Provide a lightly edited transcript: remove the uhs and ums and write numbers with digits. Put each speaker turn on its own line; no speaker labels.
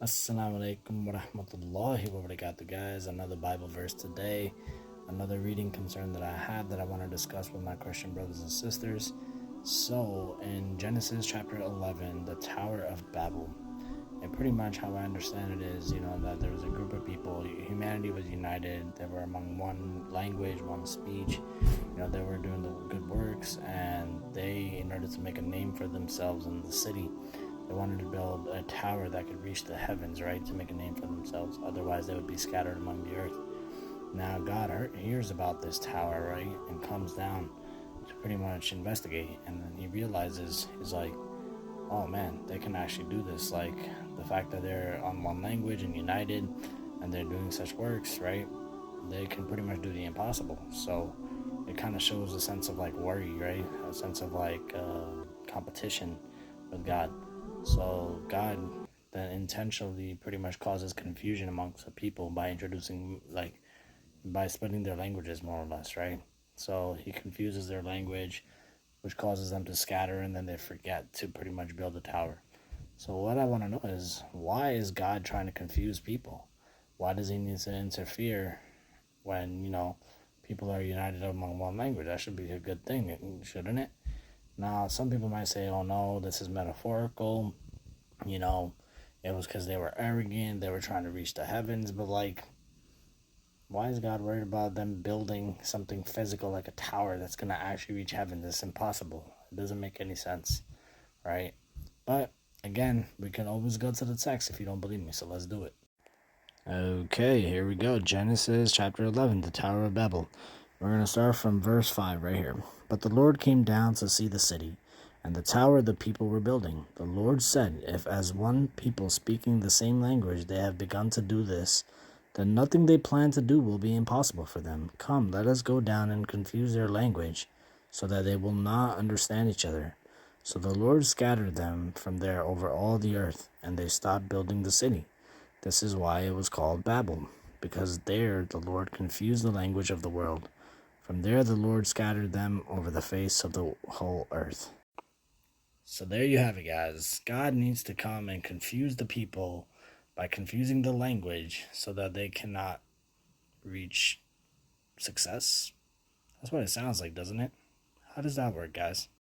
Assalamu alaikum wa rahmatullahi wa barakatuh, guys. Another Bible verse today, another reading concern that I have that I want to discuss with my Christian brothers and sisters. So, in Genesis chapter 11, the Tower of Babel, and pretty much how I understand it is, that there was a group of people, humanity was united, they were among one language, one speech, they were doing the good works, and they, in order to make a name for themselves in the city, they wanted to build a tower that could reach the heavens, right, to make a name for themselves. Otherwise, they would be scattered among the earth. Now, God hears about this tower, right, and comes down to pretty much investigate. And then he realizes, he's like, oh man, they can actually do this. Like, the fact that they're on one language and united and they're doing such works, right, they can pretty much do the impossible. So it kind of shows a sense of like worry, right, a sense of like competition with God. So God then intentionally pretty much causes confusion amongst the people by introducing, like, by splitting their languages more or less, right? So he confuses their language, which causes them to scatter, and then they forget to pretty much build a tower. So what I want to know is, why is God trying to confuse people? Why does he need to interfere when, people are united among one language? That should be a good thing, shouldn't it? Now, some people might say, oh no, this is metaphorical. It was because they were arrogant, they were trying to reach the heavens, but like, why is God worried about them building something physical like a tower that's going to actually reach heaven? That's impossible. It doesn't make any sense, right? But again, we can always go to the text if you don't believe me, so let's do it. Okay, here we go. Genesis chapter 11, the Tower of Babel. We're going to start from verse 5 right here. But the Lord came down to see the city and the tower the people were building. The Lord said, if as one people speaking the same language they have begun to do this, then nothing they plan to do will be impossible for them. Come, let us go down and confuse their language, so that they will not understand each other. So the Lord scattered them from there over all the earth, and they stopped building the city. This is why it was called Babel, because there the Lord confused the language of the world. From there the Lord scattered them over the face of the whole earth. So there you have it, guys. God needs to come and confuse the people by confusing the language so that they cannot reach success. That's what it sounds like, doesn't it? How does that work, guys?